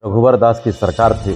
रघुवर दास की सरकार थी,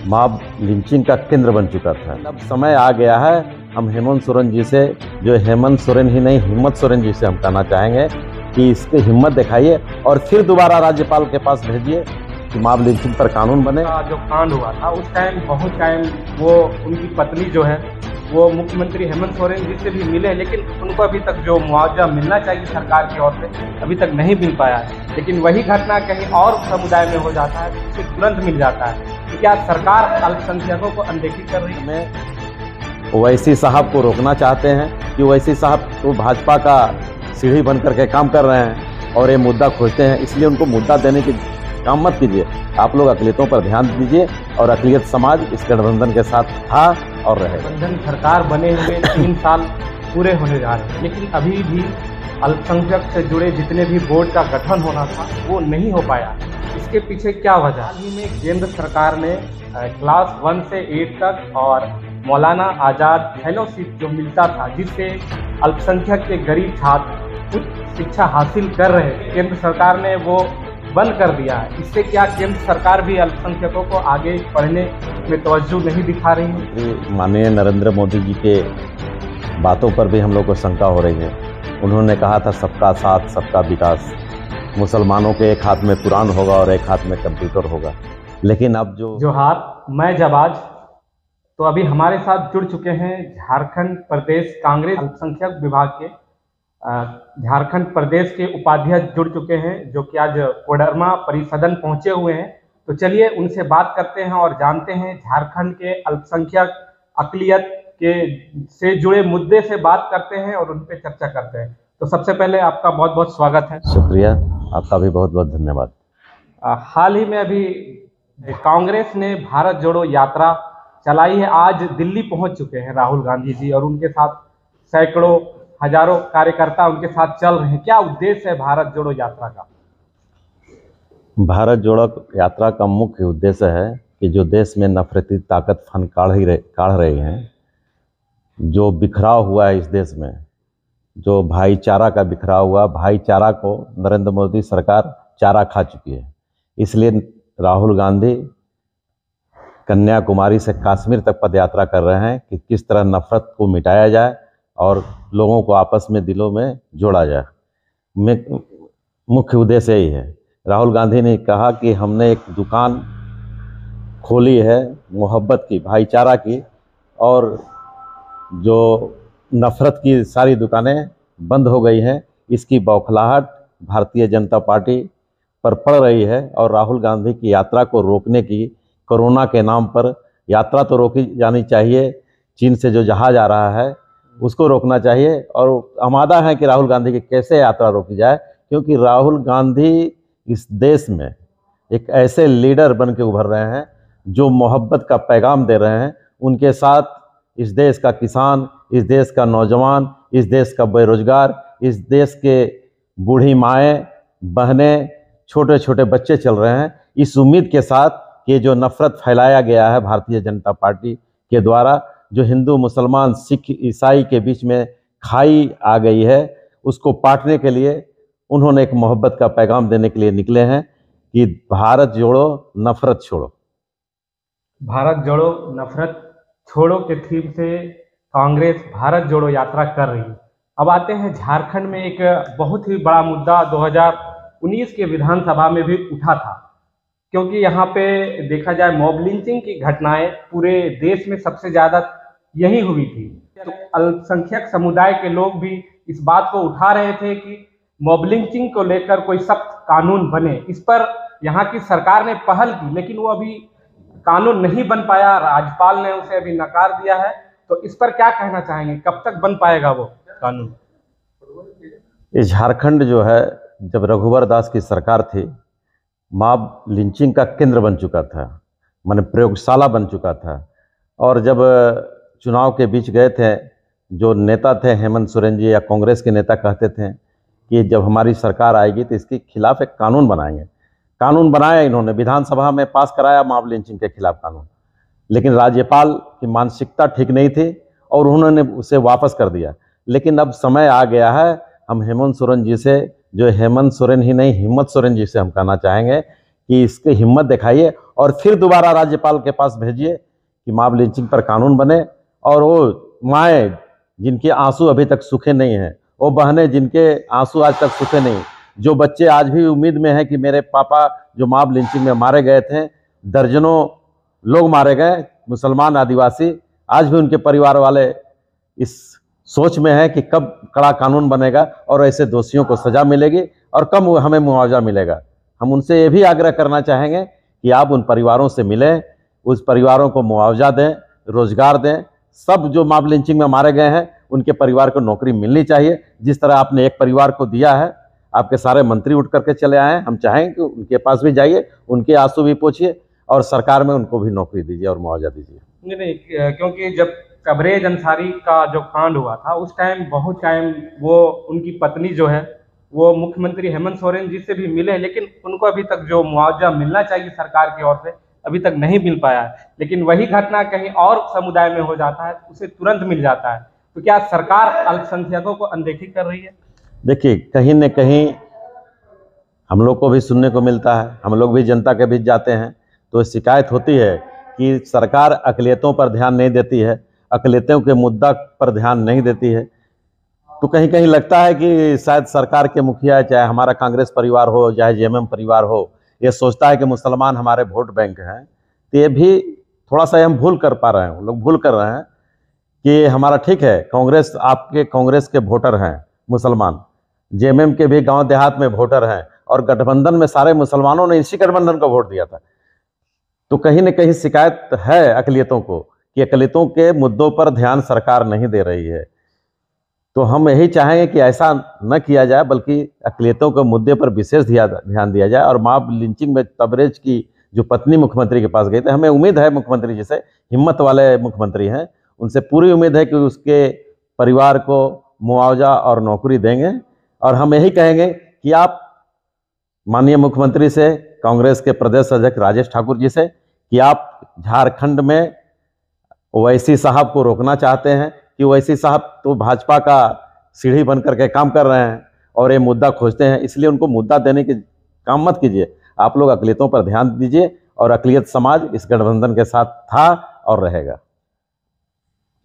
मॉब लिंचिंग का केंद्र बन चुका था। अब समय आ गया है, हम हेमंत सोरेन जी से, जो हेमंत सोरेन ही नहीं हिम्मत सोरेन जी से हम कहना चाहेंगे कि इसकी हिम्मत दिखाइए और फिर दोबारा राज्यपाल के पास भेजिए कि मॉब लिंचिंग पर कानून बने। जो कांड हुआ था उस टाइम बहुत टाइम वो उनकी पत्नी जो है वो मुख्यमंत्री हेमंत सोरेन जी से भी मिले, लेकिन उनको अभी तक जो मुआवजा मिलना चाहिए सरकार की ओर से अभी तक नहीं मिल पाया है। लेकिन वही घटना कहीं और समुदाय में हो जाता है तो उसे तुरंत मिल जाता है। तो क्या सरकार अल्पसंख्यकों को अनदेखी कर रही है? ओवैसी साहब को रोकना चाहते हैं कि ओवैसी साहब तो भाजपा का सीढ़ी बन करके काम कर रहे हैं और ये मुद्दा खोजते हैं, इसलिए उनको मुद्दा देने की काम मत कीजिए। आप लोग अकलियतों पर ध्यान दीजिए और अकलियत समाज इस गठबंधन के साथ था और रहे। गठबंधन सरकार बने हुए 3 साल पूरे होने जा रहे हैं, लेकिन अभी भी अल्पसंख्यक से जुड़े जितने भी बोर्ड का गठन होना था वो नहीं हो पाया। इसके पीछे क्या वजह? हाल ही में केंद्र सरकार ने क्लास 1 से 8 तक और मौलाना आज़ाद फेलोशिप जो मिलता था, जिससे अल्पसंख्यक के गरीब छात्र उच्च शिक्षा हासिल कर रहे थे, केंद्र सरकार ने वो बंद कर दिया है। इससे क्या केंद्र सरकार भी अल्पसंख्यकों को आगे पढ़ने में तवज्जो नहीं दिखा रही है? माननीय नरेंद्र मोदी जी के बातों पर भी हम लोग को शंका हो रही है। उन्होंने कहा था सबका साथ सबका विकास, मुसलमानों के एक हाथ में कुरान होगा और एक हाथ में कंप्यूटर होगा। लेकिन अब जोहार, मैं जबाज। तो अभी हमारे साथ जुड़ चुके हैं झारखंड प्रदेश कांग्रेस अल्पसंख्यक विभाग के झारखंड प्रदेश के उपाध्यक्ष जुड़ चुके हैं, जो कि आज कोडरमा परिसदन पहुंचे हुए हैं। तो चलिए उनसे बात करते हैं और जानते हैं झारखंड के अल्पसंख्यक अकलियत के से जुड़े मुद्दे से बात करते हैं और उन पर चर्चा करते हैं। तो सबसे पहले आपका बहुत बहुत स्वागत है। शुक्रिया, आपका भी बहुत बहुत धन्यवाद। हाल ही में अभी कांग्रेस ने भारत जोड़ो यात्रा चलाई है। आज दिल्ली पहुंच चुके हैं राहुल गांधी जी और उनके साथ सैकड़ों हजारों कार्यकर्ता उनके साथ चल रहे हैं। क्या उद्देश्य है भारत जोड़ो यात्रा का? भारत जोड़ो यात्रा का मुख्य उद्देश्य है कि जो देश में नफरती ताकत फन काढ़ रही हैं, जो बिखराव हुआ है इस देश में, जो भाईचारा का बिखराव हुआ, भाईचारा को नरेंद्र मोदी सरकार चारा खा चुकी है। इसलिए राहुल गांधी कन्याकुमारी से कश्मीर तक पदयात्रा कर रहे हैं कि किस तरह नफरत को मिटाया जाए और लोगों को आपस में दिलों में जोड़ा जाए। मुख्य उद्देश्य यही है। राहुल गांधी ने कहा कि हमने एक दुकान खोली है मोहब्बत की, भाईचारा की, और जो नफरत की सारी दुकानें बंद हो गई हैं। इसकी बौखलाहट भारतीय जनता पार्टी पर पड़ रही है और राहुल गांधी की यात्रा को रोकने की, कोरोना के नाम पर यात्रा तो रोकी जानी चाहिए। चीन से जो जहाज आ रहा है उसको रोकना चाहिए और आमादा है कि राहुल गांधी की कैसे यात्रा रोकी जाए, क्योंकि राहुल गांधी इस देश में एक ऐसे लीडर बन के उभर रहे हैं जो मोहब्बत का पैगाम दे रहे हैं। उनके साथ इस देश का किसान, इस देश का नौजवान, इस देश का बेरोजगार, इस देश के बूढ़ी माएँ बहनें, छोटे छोटे बच्चे चल रहे हैं, इस उम्मीद के साथ कि जो नफरत फैलाया गया है भारतीय जनता पार्टी के द्वारा, जो हिंदू मुसलमान सिख ईसाई के बीच में खाई आ गई है, उसको पाटने के लिए उन्होंने एक मोहब्बत का पैगाम देने के लिए निकले हैं कि भारत जोड़ो नफरत छोड़ो। भारत जोड़ो नफरत छोड़ो के थीम से कांग्रेस भारत जोड़ो यात्रा कर रही है। अब आते हैं झारखंड में एक बहुत ही बड़ा मुद्दा 2019 के विधानसभा में भी उठा था, क्योंकि यहाँ पे देखा जाए मॉब लिंचिंग की घटनाएं पूरे देश में सबसे ज़्यादा यही हुई थी। तो अल्पसंख्यक समुदाय के लोग भी इस बात को उठा रहे थे कि मॉब लिंचिंग को लेकर कोई सख्त कानून बने। इस पर यहाँ की सरकार ने पहल की, लेकिन वो अभी कानून नहीं बन पाया। राज्यपाल ने उसे अभी नकार दिया है। तो इस पर क्या कहना चाहेंगे, कब तक बन पाएगा वो कानून? ये झारखंड जो है, जब रघुवर दास की सरकार थी, मॉब लिंचिंग का केंद्र बन चुका था, माने प्रयोगशाला बन चुका था। और जब चुनाव के बीच गए थे, जो नेता थे हेमंत सोरेन जी या कांग्रेस के नेता कहते थे कि जब हमारी सरकार आएगी तो इसके खिलाफ एक कानून बनाएंगे। कानून बनाया इन्होंने, विधानसभा में पास कराया मॉब लिंचिंग के खिलाफ कानून, लेकिन राज्यपाल की मानसिकता ठीक नहीं थी और उन्होंने उसे वापस कर दिया। लेकिन अब समय आ गया है, हम हेमंत सोरेन जी से, जो हेमंत सोरेन ही नहीं हिम्मत सोरेन जी से हम कहना चाहेंगे कि इसकी हिम्मत दिखाइए और फिर दोबारा राज्यपाल के पास भेजिए कि मॉब लिंचिंग पर कानून बने। और वो माएँ जिनके आंसू अभी तक सूखे नहीं हैं, वो बहनें जिनके आंसू आज तक सूखे नहीं, जो बच्चे आज भी उम्मीद में हैं कि मेरे पापा जो मॉब लिंचिंग में मारे गए थे, दर्जनों लोग मारे गए मुसलमान आदिवासी, आज भी उनके परिवार वाले इस सोच में है कि कब कड़ा कानून बनेगा और ऐसे दोषियों को सजा मिलेगी और कब हमें मुआवजा मिलेगा। हम उनसे ये भी आग्रह करना चाहेंगे कि आप उन परिवारों से मिलें, उस परिवारों को मुआवजा दें, रोजगार दें। सब जो मॉब लिंचिंग में मारे गए हैं उनके परिवार को नौकरी मिलनी चाहिए। जिस तरह आपने एक परिवार को दिया है, आपके सारे मंत्री उठ करके चले आए हैं, हम चाहेंगे कि उनके पास भी जाइए, उनके आंसू भी पोंछिए और सरकार में उनको भी नौकरी दीजिए और मुआवजा दीजिए। नहीं, क्योंकि जब कबरेज अंसारी का जो कांड हुआ था उस टाइम बहुत टाइम वो उनकी पत्नी जो है वो मुख्यमंत्री हेमंत सोरेन जी से भी मिले, लेकिन उनको अभी तक जो मुआवजा मिलना चाहिए सरकार की ओर से अभी तक नहीं मिल पाया है। लेकिन वही घटना कहीं और समुदाय में हो जाता है, उसे तुरंत मिल जाता है। तो क्या सरकार अल्पसंख्यकों को अनदेखी कर रही है? देखिए, कहीं न कहीं हम लोग को भी सुनने को मिलता है, हम लोग भी जनता के बीच जाते हैं तो शिकायत होती है कि सरकार अक़लियतों पर ध्यान नहीं देती है, अक़लियतों के मुद्दा पर ध्यान नहीं देती है। तो कहीं कहीं लगता है कि शायद सरकार के मुखिया, चाहे हमारा कांग्रेस परिवार हो, चाहे जेएमएम परिवार हो, ये सोचता है कि मुसलमान हमारे वोट बैंक हैं। तो ये भी थोड़ा सा हम भूल कर पा रहे हैं, लोग भूल कर रहे हैं कि हमारा ठीक है, कांग्रेस, आपके कांग्रेस के वोटर हैं मुसलमान, जेएमएम के भी गांव देहात में वोटर हैं और गठबंधन में सारे मुसलमानों ने इसी गठबंधन को वोट दिया था। तो कहीं न कहीं शिकायत है अक़लियतों को कि अक़लियतों के मुद्दों पर ध्यान सरकार नहीं दे रही है। तो हम यही चाहेंगे कि ऐसा न किया जाए, बल्कि अक़लियतों के मुद्दे पर विशेष ध्यान दिया जाए। और मॉब लिंचिंग में तबरेज़ की जो पत्नी मुख्यमंत्री के पास गई थी, हमें उम्मीद है मुख्यमंत्री जी से, हिम्मत वाले मुख्यमंत्री हैं, उनसे पूरी उम्मीद है कि उसके परिवार को मुआवजा और नौकरी देंगे। और हम यही कहेंगे कि आप माननीय मुख्यमंत्री से, कांग्रेस के प्रदेश अध्यक्ष राजेश ठाकुर जी से, कि आप झारखंड में ओवैसी साहब को रोकना चाहते हैं कि ओवैसी साहब तो भाजपा का सीढ़ी बन करके काम कर रहे हैं और ये मुद्दा खोजते हैं, इसलिए उनको मुद्दा देने के काम मत कीजिए। आप लोग अक़लियतों पर ध्यान दीजिए और अक़लियत समाज इस गठबंधन के साथ था और रहेगा।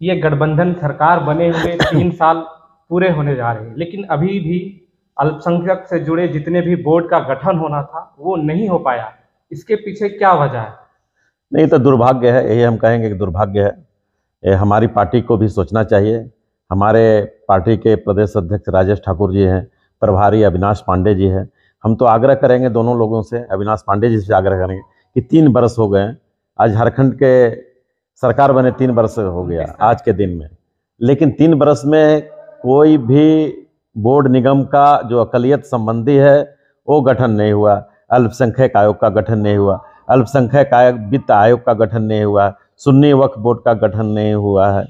ये गठबंधन सरकार बने हुए 3 साल पूरे होने जा रहे हैं, लेकिन अभी भी अल्पसंख्यक से जुड़े जितने भी बोर्ड का गठन होना था वो नहीं हो पाया। इसके पीछे क्या वजह है? नहीं, तो दुर्भाग्य है, यही हम कहेंगे कि दुर्भाग्य है। ये हमारी पार्टी को भी सोचना चाहिए। हमारे पार्टी के प्रदेश अध्यक्ष राजेश ठाकुर जी हैं, प्रभारी अविनाश पांडे जी हैं। हम तो आग्रह करेंगे दोनों लोगों से, अविनाश पांडे जी से आग्रह करेंगे कि 3 बरस हो गए, आज झारखंड के सरकार बने 3 बरस हो गया आज के दिन में, लेकिन 3 बरस में कोई भी बोर्ड निगम का जो अक़लियत संबंधी है वो गठन नहीं हुआ, अल्पसंख्यक आयोग का गठन नहीं हुआ, अल्पसंख्यक आयोग वित्त आयोग का गठन नहीं हुआ, सुन्नी वक्फ बोर्ड का गठन नहीं हुआ है,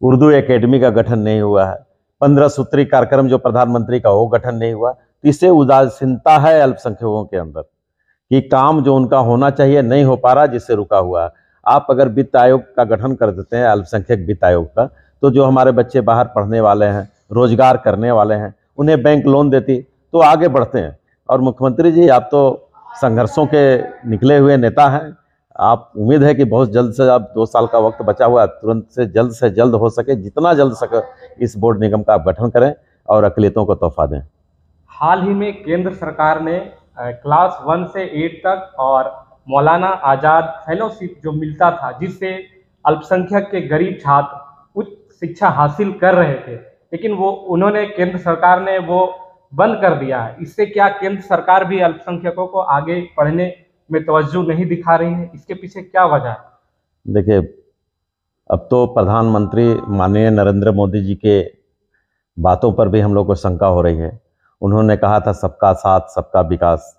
उर्दू एकेडमी का गठन नहीं हुआ है, 15 सूत्री कार्यक्रम जो प्रधानमंत्री का वो गठन नहीं हुआ। तो इससे उदासीनता है अल्पसंख्यकों के अंदर कि काम जो उनका होना चाहिए नहीं हो पा रहा, जिससे रुका हुआ है। आप अगर वित्त आयोग का गठन कर देते हैं, अल्पसंख्यक वित्त आयोग का, तो जो हमारे बच्चे बाहर पढ़ने वाले हैं, रोजगार करने वाले हैं, उन्हें बैंक लोन देती तो आगे बढ़ते हैं। और मुख्यमंत्री जी, आप तो संघर्षों के निकले हुए नेता हैं, आप उम्मीद है कि बहुत जल्द से, अब 2 साल का वक्त बचा हुआ है, तुरंत से जल्द हो सके, जितना जल्द सके इस बोर्ड निगम का आप गठन करें और अक़लियतों को तोहफा दें। हाल ही में केंद्र सरकार ने क्लास 1 से 8 तक और मौलाना आज़ाद फेलोशिप जो मिलता था, जिससे अल्पसंख्यक के गरीब छात्र उच्च शिक्षा हासिल कर रहे थे, लेकिन वो उन्होंने, केंद्र सरकार ने वो बंद कर दिया है। इससे क्या केंद्र सरकार भी अल्पसंख्यकों को आगे पढ़ने में तवज्जो नहीं दिखा रही है? इसके पीछे क्या वजह है? देखिए, अब तो प्रधानमंत्री माननीय नरेंद्र मोदी जी के बातों पर भी हम लोग को शंका हो रही है। उन्होंने कहा था सबका साथ सबका विकास,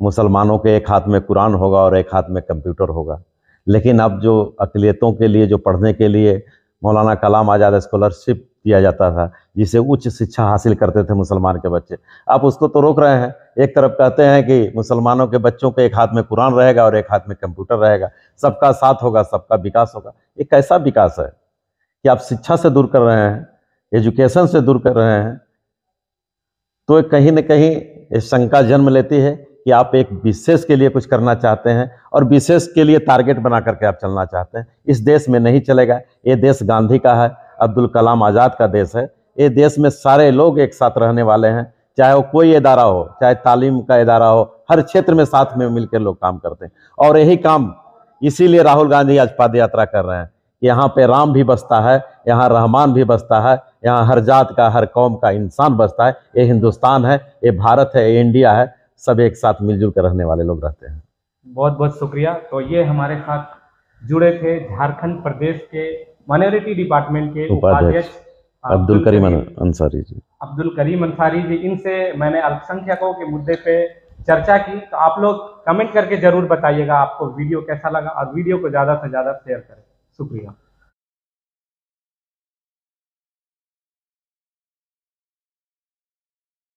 मुसलमानों के एक हाथ में कुरान होगा और एक हाथ में कंप्यूटर होगा। लेकिन अब जो अक़लियतों के लिए, जो पढ़ने के लिए मौलाना कलाम आज़ाद स्कॉलरशिप दिया जाता था, जिसे उच्च शिक्षा हासिल करते थे मुसलमान के बच्चे, आप उसको तो रोक रहे हैं। एक तरफ कहते हैं कि मुसलमानों के बच्चों के एक हाथ में कुरान रहेगा और एक हाथ में कंप्यूटर रहेगा, सबका साथ होगा, सबका विकास होगा। ये कैसा विकास है कि आप शिक्षा से दूर कर रहे हैं, एजुकेशन से दूर कर रहे हैं? तो कहीं न कहीं ये शंका जन्म लेती है कि आप एक विशेष के लिए कुछ करना चाहते हैं और विशेष के लिए टारगेट बना करके आप चलना चाहते हैं, इस देश में नहीं चलेगा। ये देश गांधी का है, अब्दुल कलाम आज़ाद का देश है। ये देश में सारे लोग एक साथ रहने वाले हैं, चाहे वो कोई इदारा हो, चाहे तालीम का इदारा हो, हर क्षेत्र में साथ में मिलकर लोग काम करते हैं। और यही काम इसीलिए राहुल गांधी आज पद यात्रा कर रहे हैं। यहाँ पे राम भी बसता है, यहाँ रहमान भी बसता है, यहाँ हर जात का, हर कौम का इंसान बसता है। ये हिंदुस्तान है, ये भारत है, ये इंडिया है, सब एक साथ मिलजुल कर रहने वाले लोग रहते हैं। बहुत बहुत शुक्रिया। तो ये हमारे साथ जुड़े थे झारखंड प्रदेश के माइनॉरिटी डिपार्टमेंट के उपाध्यक्ष अब्दुल करीम अंसारी जी। अब्दुल करीम अंसारी जी, इनसे मैंने अल्पसंख्यकों के मुद्दे पे चर्चा की। तो आप लोग कमेंट करके जरूर बताइएगा आपको वीडियो कैसा लगा, और वीडियो को ज़्यादा से ज़्यादा शेयर करें। शुक्रिया।